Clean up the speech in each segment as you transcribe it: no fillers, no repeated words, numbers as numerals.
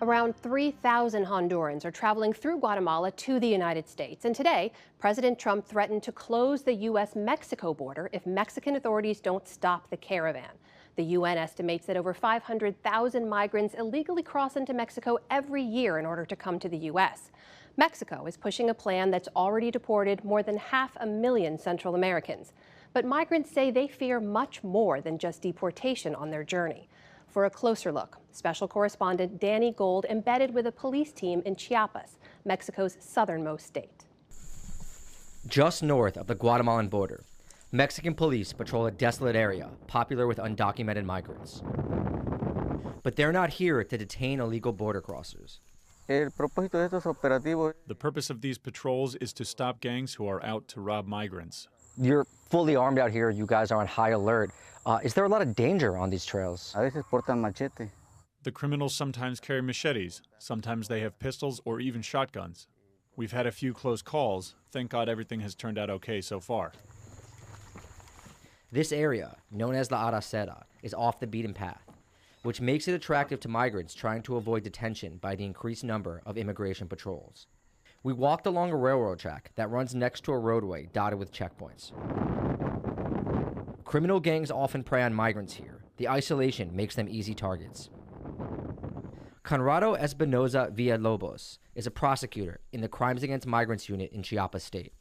Around 3,000 Hondurans are traveling through Guatemala to the United States. And today, President Trump threatened to close the U.S. Mexico border if Mexican authorities don't stop the caravan. The UN estimates that over 500,000 migrants illegally cross into Mexico every year in order to come to the U.S. Mexico is pushing a plan that's already deported more than 500,000 Central Americans. But migrants say they fear much more than just deportation on their journey. For a closer look, special correspondent Danny Gold embedded with a police team in Chiapas, Mexico's southernmost state. Just north of the Guatemalan border, Mexican police patrol a desolate area popular with undocumented migrants. But they're not here to detain illegal border crossers. The purpose of these patrols is to stop gangs who are out to rob migrants. You're fully armed out here. You guys are on high alert. Is there a lot of danger on these trails? The criminals sometimes carry machetes. Sometimes they have pistols or even shotguns. We've had a few close calls. Thank God everything has turned out okay so far. This area, known as La Aracera, is off the beaten path, which makes it attractive to migrants trying to avoid detention by the increased number of immigration patrols. We walked along a railroad track that runs next to a roadway dotted with checkpoints. Criminal gangs often prey on migrants here. The isolation makes them easy targets. Conrado Espinoza Villalobos is a prosecutor in the Crimes Against Migrants unit in Chiapas State.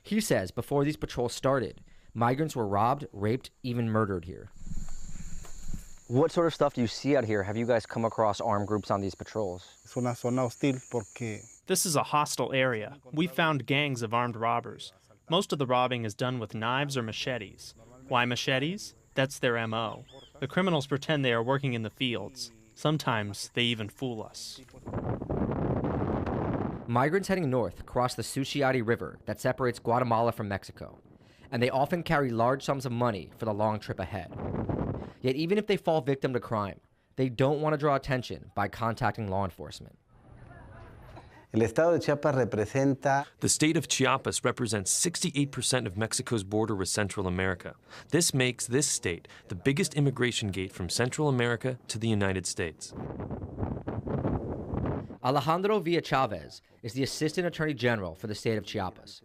He says before these patrols started, migrants were robbed, raped, even murdered here. What sort of stuff do you see out here? Have you guys come across armed groups on these patrols? This is a hostile area. We found gangs of armed robbers. Most of the robbing is done with knives or machetes. Why machetes? That's their MO. The criminals pretend they are working in the fields. Sometimes they even fool us. Migrants heading north cross the Suchiati River that separates Guatemala from Mexico, and they often carry large sums of money for the long trip ahead. Yet even if they fall victim to crime, they don't want to draw attention by contacting law enforcement. The state of Chiapas represents 68% of Mexico's border with Central America. This makes this state the biggest immigration gate from Central America to the United States. Alejandro Villachavez is the Assistant Attorney General for the state of Chiapas.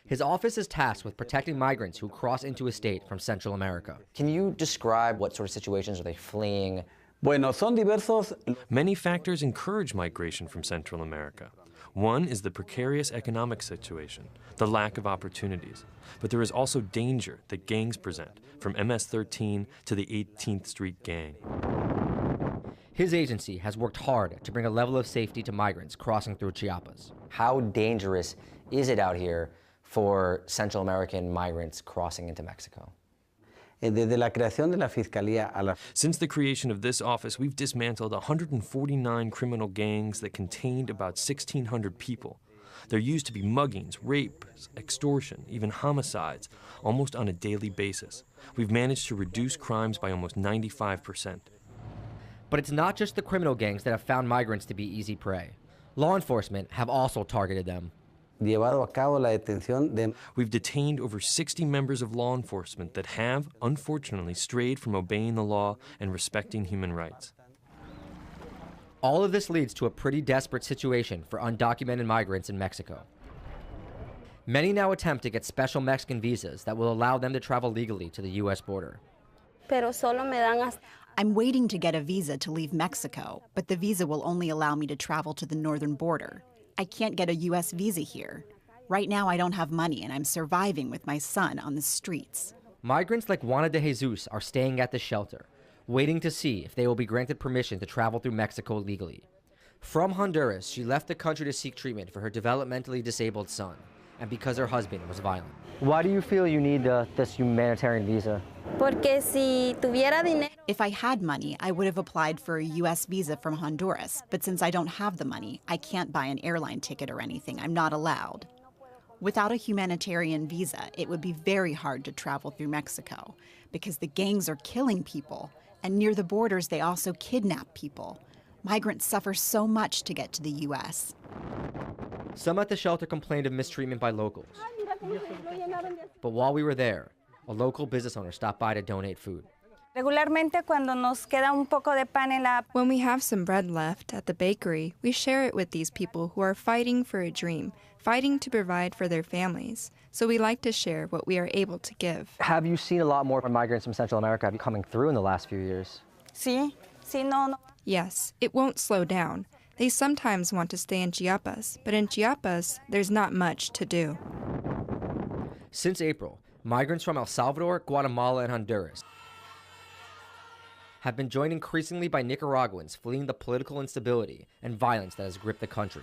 His office is tasked with protecting migrants who cross into a state from Central America. Can you describe what sort of situations are they fleeing? Many factors encourage migration from Central America. One is the precarious economic situation, the lack of opportunities. But there is also danger that gangs present, from MS-13 to the 18th Street Gang. His agency has worked hard to bring a level of safety to migrants crossing through Chiapas. How dangerous is it out here for Central American migrants crossing into Mexico? Since the creation of this office, we've dismantled 149 criminal gangs that contained about 1,600 people. There used to be muggings, rapes, extortion, even homicides, almost on a daily basis. We've managed to reduce crimes by almost 95%. But it's not just the criminal gangs that have found migrants to be easy prey. Law enforcement have also targeted them. We've detained over 60 members of law enforcement that have, unfortunately, strayed from obeying the law and respecting human rights. All of this leads to a pretty desperate situation for undocumented migrants in Mexico. Many now attempt to get special Mexican visas that will allow them to travel legally to the U.S. border. I'm waiting to get a visa to leave Mexico, but the visa will only allow me to travel to the northern border. I can't get a U.S. visa here. Right now, I don't have money, and I'm surviving with my son on the streets. Migrants like Juana de Jesus are staying at the shelter, waiting to see if they will be granted permission to travel through Mexico legally. From Honduras, she left the country to seek treatment for her developmentally disabled son, and because her husband was violent. Why do you feel you need this humanitarian visa? If I had money, I would have applied for a U.S. visa from Honduras, but since I don't have the money, I can't buy an airline ticket or anything. I'm not allowed. Without a humanitarian visa, it would be very hard to travel through Mexico because the gangs are killing people, and near the borders, they also kidnap people. Migrants suffer so much to get to the U.S. Some at the shelter complained of mistreatment by locals. But while we were there, a local business owner stopped by to donate food. Regularmente cuando nos queda un poco de pan en la... When we have some bread left at the bakery, we share it with these people who are fighting for a dream, fighting to provide for their families. So we like to share what we are able to give. Have you seen a lot more migrants from Central America coming through in the last few years? Sí, no. Yes, it won't slow down. They sometimes want to stay in Chiapas, but in Chiapas, there's not much to do. Since April, migrants from El Salvador, Guatemala, and Honduras have been joined increasingly by Nicaraguans fleeing the political instability and violence that has gripped the country.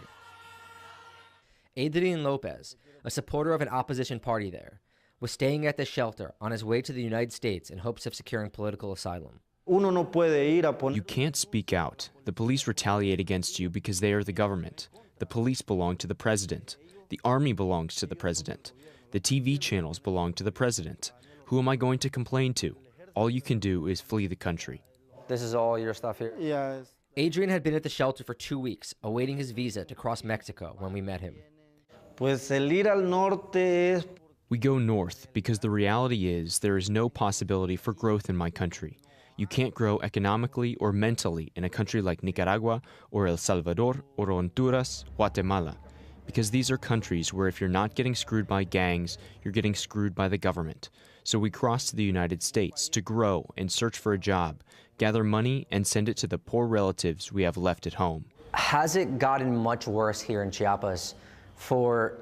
Adrian Lopez, a supporter of an opposition party there, was staying at the shelter on his way to the United States in hopes of securing political asylum. You can't speak out. The police retaliate against you because they are the government. The police belong to the president. The army belongs to the president. The TV channels belong to the president. Who am I going to complain to? All you can do is flee the country. This is all your stuff here? Yes. Adrian had been at the shelter for 2 weeks, awaiting his visa to cross Mexico when we met him. Pues el ir al norte es... We go north because the reality is there is no possibility for growth in my country. You can't grow economically or mentally in a country like Nicaragua or El Salvador or Honduras, Guatemala, because these are countries where if you're not getting screwed by gangs, you're getting screwed by the government. So we cross to the United States to grow and search for a job, gather money, and send it to the poor relatives we have left at home. Has it gotten much worse here in Chiapas for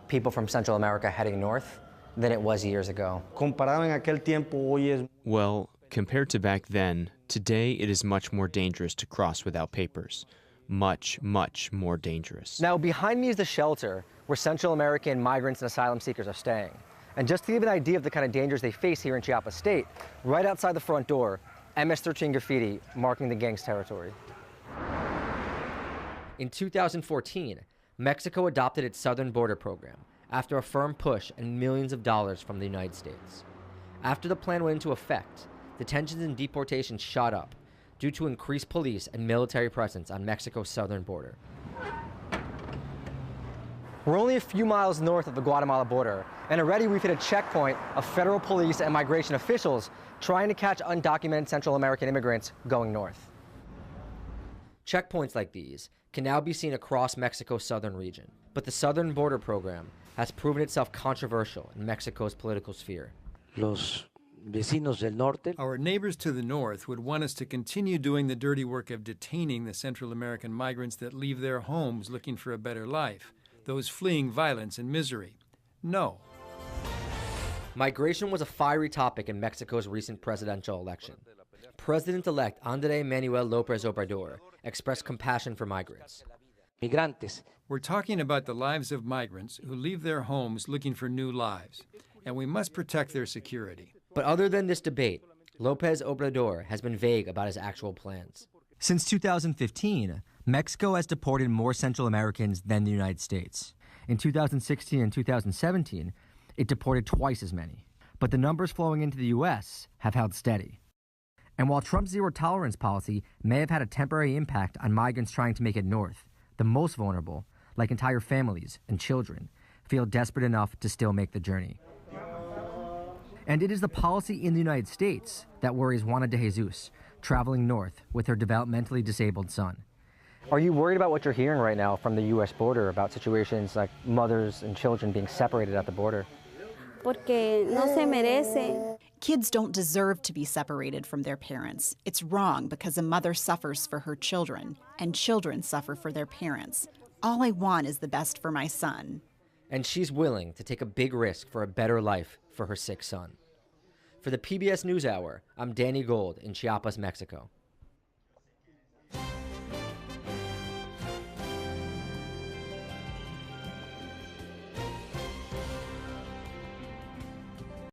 people from Central America heading north than it was years ago? Comparado en aquel tiempo, hoy es... Well, compared to back then, today it is much more dangerous to cross without papers. Much, much more dangerous. Now, behind me is the shelter where Central American migrants and asylum seekers are staying. And just to give an idea of the kind of dangers they face here in Chiapas State, right outside the front door, MS-13 graffiti marking the gang's territory. In 2014, Mexico adopted its southern border program after a firm push and millions of dollars from the United States. After the plan went into effect, the tensions and deportation shot up due to increased police and military presence on Mexico's southern border. We're only a few miles north of the Guatemala border, and already we've hit a checkpoint of federal police and migration officials trying to catch undocumented Central American immigrants going north. Checkpoints like these can now be seen across Mexico's southern region, but the southern border program has proven itself controversial in Mexico's political sphere. Our neighbors to the north would want us to continue doing the dirty work of detaining the Central American migrants that leave their homes looking for a better life, those fleeing violence and misery. No. Migration was a fiery topic in Mexico's recent presidential election. President-elect Andrés Manuel López Obrador expressed compassion for migrants. We're talking about the lives of migrants who leave their homes looking for new lives, and we must protect their security. But other than this debate, López Obrador has been vague about his actual plans. Since 2015, Mexico has deported more Central Americans than the United States. In 2016 and 2017, it deported twice as many. But the numbers flowing into the U.S. have held steady. And while Trump's zero-tolerance policy may have had a temporary impact on migrants trying to make it north, the most vulnerable, like entire families and children, feel desperate enough to still make the journey. And it is the policy in the United States that worries Juana de Jesus, traveling north with her developmentally disabled son. Are you worried about what you're hearing right now from the U.S. border about situations like mothers and children being separated at the border? Porque no se merece. Kids don't deserve to be separated from their parents. It's wrong because a mother suffers for her children, and children suffer for their parents. All I want is the best for my son. And she's willing to take a big risk for a better life for her sick son. For the PBS NewsHour, I'm Danny Gold in Chiapas, Mexico.